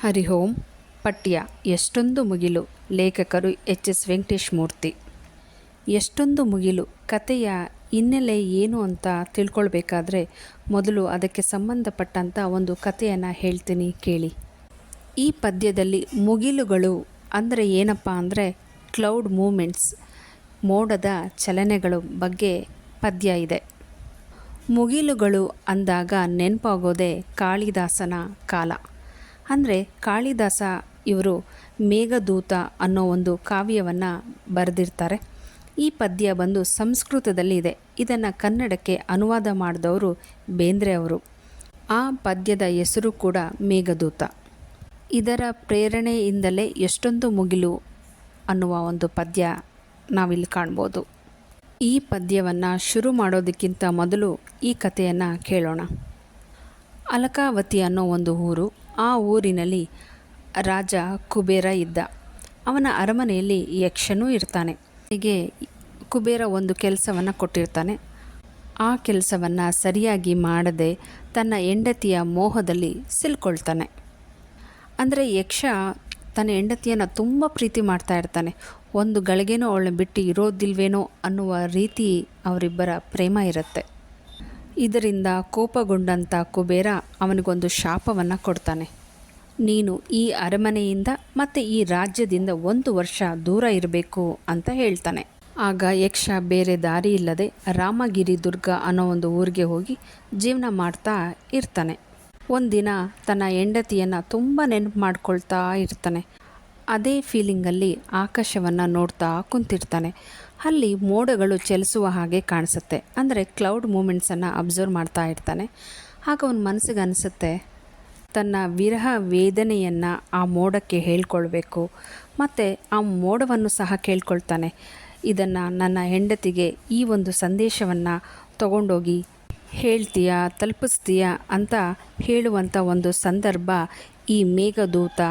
ಹರಿ ಓಂ. ಪಠ್ಯ ಎಷ್ಟೊಂದು ಮುಗಿಲು. ಲೇಖಕರು ಎಚ್.ಎಸ್. ವೆಂಕಟೇಶ್ ಮೂರ್ತಿ. ಎಷ್ಟೊಂದು ಮುಗಿಲು ಕಥೆಯ ಹಿನ್ನೆಲೆ ಏನು ಅಂತ ತಿಳ್ಕೊಳ್ಬೇಕಾದ್ರೆ ಮೊದಲು ಅದಕ್ಕೆ ಸಂಬಂಧಪಟ್ಟಂಥ ಒಂದು ಕಥೆಯನ್ನು ಹೇಳ್ತೀನಿ ಕೇಳಿ. ಈ ಪದ್ಯದಲ್ಲಿ ಮುಗಿಲುಗಳು ಅಂದರೆ ಏನಪ್ಪ ಅಂದರೆ ಕ್ಲೌಡ್ ಮೂಮೆಂಟ್ಸ್, ಮೋಡದ ಚಲನೆಗಳು ಬಗ್ಗೆ ಪದ್ಯ ಇದೆ. ಮುಗಿಲುಗಳು ಅಂದಾಗ ನೆನಪಾಗೋದೇ ಕಾಳಿದಾಸನ ಕಾಲ. ಅಂದರೆ ಕಾಳಿದಾಸ ಇವರು ಮೇಘದೂತ ಅನ್ನೋ ಒಂದು ಕಾವ್ಯವನ್ನು ಬರೆದಿರ್ತಾರೆ. ಈ ಪದ್ಯ ಬಂದು ಸಂಸ್ಕೃತದಲ್ಲಿ ಇದೆ. ಇದನ್ನು ಕನ್ನಡಕ್ಕೆ ಅನುವಾದ ಮಾಡಿದವರು ಬೇಂದ್ರೆ ಅವರು. ಆ ಪದ್ಯದ ಹೆಸರು ಕೂಡ ಮೇಘದೂತ. ಇದರ ಪ್ರೇರಣೆಯಿಂದಲೇ ಎಷ್ಟೊಂದು ಮುಗಿಲು ಅನ್ನುವ ಒಂದು ಪದ್ಯ ನಾವಿಲ್ಲಿ ಕಾಣ್ಬೋದು. ಈ ಪದ್ಯವನ್ನು ಶುರು ಮಾಡೋದಕ್ಕಿಂತ ಮೊದಲು ಈ ಕಥೆಯನ್ನು ಕೇಳೋಣ. ಅಲಕಾವತಿ ಅನ್ನೋ ಒಂದು ಊರು. ಆ ಊರಿನಲ್ಲಿ ರಾಜ ಕುಬೇರ ಇದ್ದ. ಅವನ ಅರಮನೆಯಲ್ಲಿ ಯಕ್ಷನೂ ಇರ್ತಾನೆ. ಹೀಗೆ ಕುಬೇರ ಒಂದು ಕೆಲಸವನ್ನು ಕೊಟ್ಟಿರ್ತಾನೆ. ಆ ಕೆಲಸವನ್ನು ಸರಿಯಾಗಿ ಮಾಡದೆ ತನ್ನ ಹೆಂಡತಿಯ ಮೋಹದಲ್ಲಿ ಸಿಲ್ಕೊಳ್ತಾನೆ. ಅಂದರೆ ಯಕ್ಷ ತನ್ನ ಹೆಂಡತಿಯನ್ನು ತುಂಬ ಪ್ರೀತಿ ಮಾಡ್ತಾ ಇರ್ತಾನೆ. ಒಂದು ಗಳಿಗೆನೂ ಅವಳನ್ನ ಬಿಟ್ಟು ಇರೋದಿಲ್ವೇನೋ ಅನ್ನುವ ರೀತಿ ಅವರಿಬ್ಬರ ಪ್ರೇಮ ಇರುತ್ತೆ. ಇದರಿಂದ ಕೋಪಗೊಂಡಂಥ ಕುಬೇರ ಅವನಿಗೊಂದು ಶಾಪವನ್ನು ಕೊಡ್ತಾನೆ. ನೀನು ಈ ಅರಮನೆಯಿಂದ ಮತ್ತು ಈ ರಾಜ್ಯದಿಂದ 1 ವರ್ಷ ದೂರ ಇರಬೇಕು ಅಂತ ಹೇಳ್ತಾನೆ. ಆಗ ಯಕ್ಷ ಬೇರೆ ದಾರಿ ಇಲ್ಲದೆ ರಾಮಗಿರಿ ದುರ್ಗ ಅನ್ನೋ ಒಂದು ಊರಿಗೆ ಹೋಗಿ ಜೀವನ ಮಾಡ್ತಾ ಇರ್ತಾನೆ. ಒಂದಿನ ತನ್ನ ಹೆಂಡತಿಯನ್ನು ತುಂಬ ನೆನಪು ಮಾಡ್ಕೊಳ್ತಾ ಇರ್ತಾನೆ. ಅದೇ ಫೀಲಿಂಗಲ್ಲಿ ಆಕಾಶವನ್ನು ನೋಡ್ತಾ ಕುಂತಿರ್ತಾನೆ. ಅಲ್ಲಿ ಮೋಡಗಳು ಚಲಿಸುವ ಹಾಗೆ ಕಾಣಿಸುತ್ತೆ. ಅಂದರೆ ಕ್ಲೌಡ್ ಮೂಮೆಂಟ್ಸನ್ನು ಅಬ್ಸರ್ವ್ ಮಾಡ್ತಾ ಇರ್ತಾನೆ. ಆಗ ಅವನ ಮನಸ್ಸಿಗೆ ಅನಿಸುತ್ತೆ, ತನ್ನ ವಿರಹ ವೇದನೆಯನ್ನು ಆ ಮೋಡಕ್ಕೆ ಹೇಳ್ಕೊಳ್ಬೇಕು. ಮತ್ತು ಆ ಮೋಡವನ್ನು ಸಹ ಕೇಳ್ಕೊಳ್ತಾನೆ. ಇದನ್ನು ನನ್ನ ಹೆಂಡತಿಗೆ ಈ ಒಂದು ಸಂದೇಶವನ್ನು ತಗೊಂಡೋಗಿ ಹೇಳ್ತೀಯಾ, ತಲುಪಿಸ್ತೀಯಾ ಅಂತ ಹೇಳುವಂಥ ಒಂದು ಸಂದರ್ಭ ಈ ಮೇಘದೂತ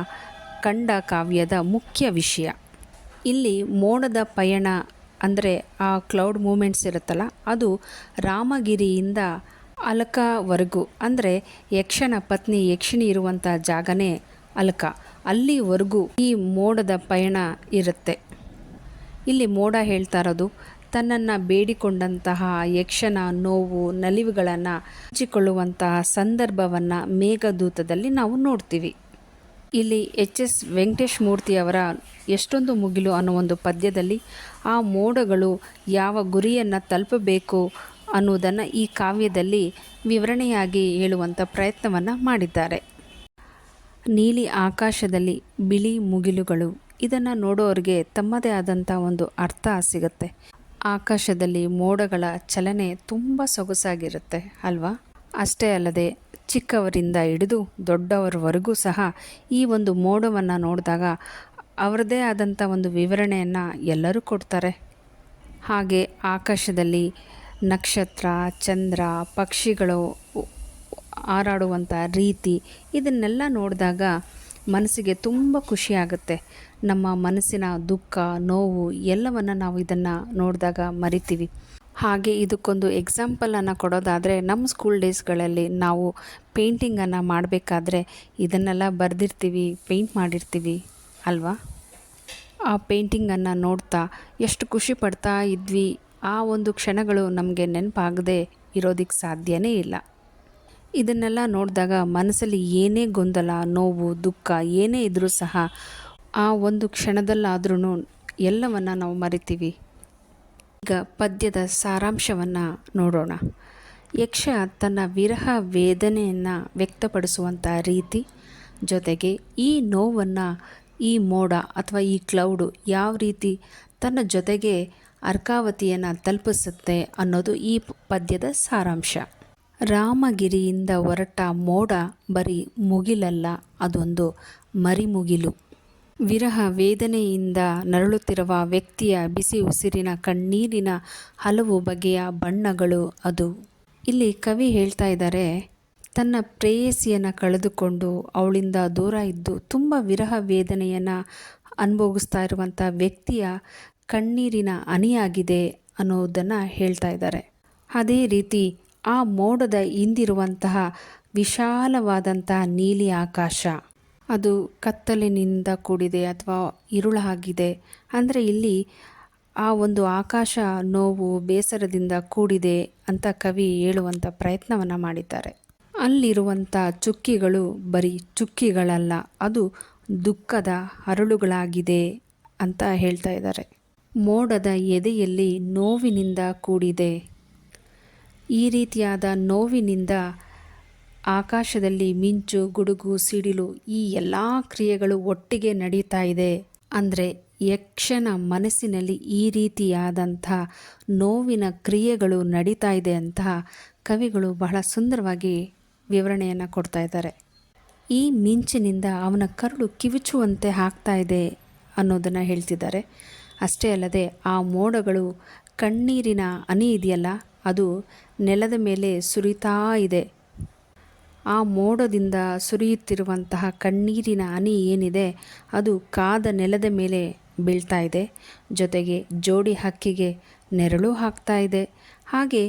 ಕಂಡ ಕಾವ್ಯದ ಮುಖ್ಯ ವಿಷಯ. ಇಲ್ಲಿ ಮೋಡದ ಪಯಣ ಅಂದರೆ ಆ ಕ್ಲೌಡ್ ಮೂಮೆಂಟ್ಸ್ ಇರುತ್ತಲ್ಲ, ಅದು ರಾಮಗಿರಿಯಿಂದ ಅಲಕವರೆಗೂ, ಅಂದರೆ ಯಕ್ಷನ ಪತ್ನಿ ಯಕ್ಷಿಣಿ ಇರುವಂಥ ಜಾಗನೇ ಅಲಕ, ಅಲ್ಲಿವರೆಗೂ ಈ ಮೋಡದ ಪಯಣ ಇರುತ್ತೆ. ಇಲ್ಲಿ ಮೋಡ ಹೇಳ್ತಾ ಇರೋದು ತನ್ನನ್ನು ಬೇಡಿಕೊಂಡಂತಹ ಯಕ್ಷನ ನೋವು ನಲಿವುಗಳನ್ನು ಹಂಚಿಕೊಳ್ಳುವಂತಹ ಸಂದರ್ಭವನ್ನು ಮೇಘದೂತದಲ್ಲಿ ನಾವು ನೋಡ್ತೀವಿ. ಇಲ್ಲಿ ಎಚ್.ಎಸ್. ವೆಂಕಟೇಶ್ ಮೂರ್ತಿಯವರ ಎಷ್ಟೊಂದು ಮುಗಿಲು ಅನ್ನೋ ಒಂದು ಪದ್ಯದಲ್ಲಿ ಆ ಮೋಡಗಳು ಯಾವ ಗುರಿಯನ್ನು ತಲುಪಬೇಕು ಅನ್ನೋದನ್ನು ಈ ಕಾವ್ಯದಲ್ಲಿ ವಿವರಣೆಯಾಗಿ ಹೇಳುವಂಥ ಪ್ರಯತ್ನವನ್ನು ಮಾಡಿದ್ದಾರೆ. ನೀಲಿ ಆಕಾಶದಲ್ಲಿ ಬಿಳಿ ಮುಗಿಲುಗಳು, ಇದನ್ನು ನೋಡೋರಿಗೆ ತಮ್ಮದೇ ಆದಂಥ ಒಂದು ಅರ್ಥ ಸಿಗುತ್ತೆ. ಆಕಾಶದಲ್ಲಿ ಮೋಡಗಳ ಚಲನೆ ತುಂಬ ಸೊಗಸಾಗಿರುತ್ತೆ ಅಲ್ವಾ? ಅಷ್ಟೇ ಅಲ್ಲದೆ ಚಿಕ್ಕವರಿಂದ ಹಿಡಿದು ದೊಡ್ಡವರವರೆಗೂ ಸಹ ಈ ಒಂದು ಮೋಡವನ್ನು ನೋಡಿದಾಗ ಅವರದೇ ಆದಂಥ ಒಂದು ವಿವರಣೆಯನ್ನು ಎಲ್ಲರೂ ಕೊಡ್ತಾರೆ. ಹಾಗೆ ಆಕಾಶದಲ್ಲಿ ನಕ್ಷತ್ರ, ಚಂದ್ರ, ಪಕ್ಷಿಗಳು ಹಾರಾಡುವಂಥ ರೀತಿ, ಇದನ್ನೆಲ್ಲ ನೋಡಿದಾಗ ಮನಸ್ಸಿಗೆ ತುಂಬ ಖುಷಿಯಾಗುತ್ತೆ. ನಮ್ಮ ಮನಸ್ಸಿನ ದುಃಖ, ನೋವು ಎಲ್ಲವನ್ನು ನಾವು ಇದನ್ನು ನೋಡಿದಾಗ ಮರಿತೀವಿ. ಹಾಗೆ ಇದಕ್ಕೊಂದು ಎಕ್ಸಾಂಪಲನ್ನು ಕೊಡೋದಾದರೆ, ನಮ್ಮ ಸ್ಕೂಲ್ ಡೇಸ್ಗಳಲ್ಲಿ ನಾವು ಪೇಂಟಿಂಗನ್ನು ಮಾಡಬೇಕಾದ್ರೆ ಇದನ್ನೆಲ್ಲ ಬರೆದಿರ್ತೀವಿ, ಪೇಂಟ್ ಮಾಡಿರ್ತೀವಿ ಅಲ್ವಾ? ಆ ಪೇಂಟಿಂಗನ್ನು ನೋಡ್ತಾ ಎಷ್ಟು ಖುಷಿ ಪಡ್ತಾ ಇದ್ವಿ. ಆ ಒಂದು ಕ್ಷಣಗಳು ನಮಗೆ ನೆನಪಾಗದೆ ಇರೋದಕ್ಕೆ ಸಾಧ್ಯವೇ ಇಲ್ಲ. ಇದನ್ನೆಲ್ಲ ನೋಡಿದಾಗ ಮನಸ್ಸಲ್ಲಿ ಏನೇ ಗೊಂದಲ, ನೋವು, ದುಃಖ ಏನೇ ಇದ್ದರೂ ಸಹ ಆ ಒಂದು ಕ್ಷಣದಲ್ಲಾದ್ರೂ ಎಲ್ಲವನ್ನು ನಾವು ಮರಿತೀವಿ. ಈಗ ಪದ್ಯದ ಸಾರಾಂಶವನ್ನು ನೋಡೋಣ. ಯಕ್ಷ ತನ್ನ ವಿರಹ ವೇದನೆಯನ್ನು ವ್ಯಕ್ತಪಡಿಸುವಂಥ ರೀತಿ, ಜೊತೆಗೆ ಈ ನೋವನ್ನು ಈ ಮೋಡ ಅಥವಾ ಈ ಕ್ಲೌಡು ಯಾವ ರೀತಿ ತನ್ನ ಜೊತೆಗೆ ಅರ್ಕಾವತಿಯನ್ನು ತಲುಪಿಸುತ್ತೆ ಅನ್ನೋದು ಈ ಪದ್ಯದ ಸಾರಾಂಶ. ರಾಮಗಿರಿಯಿಂದ ಹೊರಟ ಮೋಡ ಬರೀ ಮುಗಿಲಲ್ಲ, ಅದೊಂದು ಮರಿಮುಗಿಲು. ವಿರಹ ವೇದನೆಯಿಂದ ನರಳುತ್ತಿರುವ ವ್ಯಕ್ತಿಯ ಬಿಸಿ ಉಸಿರಿನ ಕಣ್ಣೀರಿನ ಹಲವು ಬಗೆಯ ಬಣ್ಣಗಳು ಅದು. ಇಲ್ಲಿ ಕವಿ ಹೇಳ್ತಾ ಇದ್ದಾರೆ, ತನ್ನ ಪ್ರೇಯಸಿಯನ್ನು ಕಳೆದುಕೊಂಡು ಅವಳಿಂದ ದೂರ ಇದ್ದು ತುಂಬ ವಿರಹ ವೇದನೆಯನ್ನು ಅನುಭವಿಸ್ತಾ ಇರುವಂಥ ವ್ಯಕ್ತಿಯ ಕಣ್ಣೀರಿನ ಹನಿಯಾಗಿದೆ ಅನ್ನೋದನ್ನು ಹೇಳ್ತಾ ಇದ್ದಾರೆ. ಅದೇ ರೀತಿ ಆ ಮೋಡದ ಹಿಂದಿರುವಂತಹ ವಿಶಾಲವಾದಂತಹ ನೀಲಿ ಆಕಾಶ, ಅದು ಕತ್ತಲಿನಿಂದ ಕೂಡಿದೆ ಅಥವಾ ഇരുಳಾಗಿದೆ. ಅಂದರೆ ಇಲ್ಲಿ ಆ ಒಂದು ಆಕಾಶ ನೋವು ಬೇಸರದಿಂದ ಕೂಡಿದೆ ಅಂತ ಕವಿ ಹೇಳುವಂಥ ಪ್ರಯತ್ನವನ್ನು ಮಾಡಿದ್ದಾರೆ. ಅಲ್ಲಿರುವಂಥ ಚುಕ್ಕಿಗಳು ಬರೀ ಚುಕ್ಕಿಗಳಲ್ಲ, ಅದು ದುಃಖದ ಹರಳುಗಳಾಗಿದೆ ಅಂತ ಹೇಳ್ತಾ ಇದ್ದಾರೆ. ಮೋಡದ ಎದೆಯಲ್ಲಿ ನೋವಿನಿಂದ ಕೂಡಿದೆ. ಈ ರೀತಿಯಾದ ನೋವಿನಿಂದ ಆಕಾಶದಲ್ಲಿ ಮಿಂಚು, ಗುಡುಗು, ಸಿಡಿಲು ಈ ಎಲ್ಲ ಕ್ರಿಯೆಗಳು ಒಟ್ಟಿಗೆ ನಡೀತಾ ಇದೆ. ಅಂದರೆ ಯಕ್ಷನ ಮನಸ್ಸಿನಲ್ಲಿ ಈ ರೀತಿಯಾದಂಥ ನೋವಿನ ಕ್ರಿಯೆಗಳು ನಡೀತಾ ಇದೆ ಅಂತ ಕವಿಗಳು ಬಹಳ ಸುಂದರವಾಗಿ ವಿವರಣೆಯನ್ನು ಕೊಡ್ತಾ ಇದ್ದಾರೆ. ಈ ಮಿಂಚಿನಿಂದ ಅವನ ಕರುಳು ಕಿವುಚುವಂತೆ ಆಗ್ತಾ ಇದೆ ಅನ್ನೋದನ್ನು ಹೇಳ್ತಿದ್ದಾರೆ. ಅಷ್ಟೇ ಅಲ್ಲದೆ ಆ ಮೋಡಗಳು ಕಣ್ಣೀರಿನ ಹನಿ ಇದೆಯಲ್ಲ, ಅದು ನೆಲದ ಮೇಲೆ ಸುರಿತಾ ಇದೆ. ಆ ಮೋಡದಿಂದ ಸುರಿಯುತ್ತಿರುವಂತಹ ಕಣ್ಣೀರಿನ ಹನಿ ಏನಿದೆ ಅದು ಕಾದ ನೆಲದ ಮೇಲೆ ಬೀಳ್ತಾ ಇದೆ. ಜೊತೆಗೆ ಜೋಡಿ ಹಕ್ಕಿಗೆ ನೆರಳು ಹಾಕ್ತಾ ಇದೆ. ಹಾಗೆ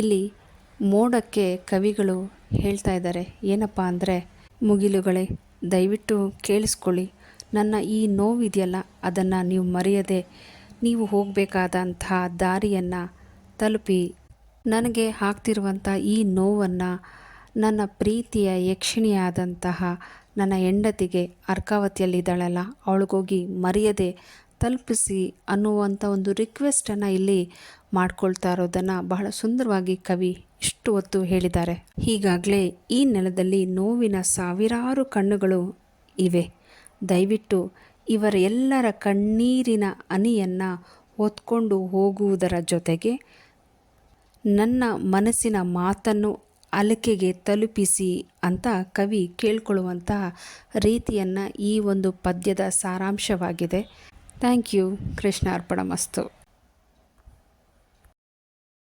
ಇಲ್ಲಿ ಮೋಡಕ್ಕೆ ಕವಿಗಳು ಹೇಳ್ತಾ ಇದ್ದಾರೆ ಏನಪ್ಪ ಅಂದರೆ, ಮುಗಿಲುಗಳೇ ದಯವಿಟ್ಟು ಕೇಳಿಸ್ಕೊಳ್ಳಿ, ನನ್ನ ಈ ನೋವಿದೆಯಲ್ಲ ಅದನ್ನು ನೀವು ಮರೆಯದೆ ನೀವು ಹೋಗಬೇಕಾದಂತಹ ದಾರಿಯನ್ನು ತಲುಪಿ, ನನಗೆ ಆಗ್ತಿರುವಂಥ ಈ ನೋವನ್ನು ನನ್ನ ಪ್ರೀತಿಯ ಯಕ್ಷಿಣಿಯಾದಂತಹ ನನ್ನ ಹೆಂಡತಿಗೆ ಅರ್ಕಾವತಿಯಲ್ಲಿದ್ದಾಳಲ್ಲ ಅವಳಿಗೋಗಿ ಮರೆಯದೆ ತಲುಪಿಸಿ ಅನ್ನುವಂಥ ಒಂದು ರಿಕ್ವೆಸ್ಟನ್ನು ಇಲ್ಲಿ ಮಾಡ್ಕೊಳ್ತಾ ಇರೋದನ್ನು ಬಹಳ ಸುಂದರವಾಗಿ ಕವಿ ಇಷ್ಟು ಹೊತ್ತು ಹೇಳಿದ್ದಾರೆ. ಈಗಾಗಲೇ ಈ ನೆಲದಲ್ಲಿ ನೋವಿನ ಸಾವಿರಾರು ಕಣ್ಣುಗಳು ಇವೆ. ದಯವಿಟ್ಟು ಇವರೆಲ್ಲರ ಕಣ್ಣೀರಿನ ಹನಿಯನ್ನು ಹೊತ್ಕೊಂಡು ಹೋಗುವುದರ ಜೊತೆಗೆ ನನ್ನ ಮನಸ್ಸಿನ ಮಾತನ್ನು ಅಲಕೆಗೆ ತಲುಪಿಸಿ ಅಂತ ಕವಿ ಕೇಳ್ಕೊಳ್ಳುವಂತಹ ರೀತಿಯನ್ನು ಈ ಒಂದು ಪದ್ಯದ ಸಾರಾಂಶವಾಗಿದೆ. Thank you. ಕೃಷ್ಣಾರ್ಪಣಮಸ್ತು.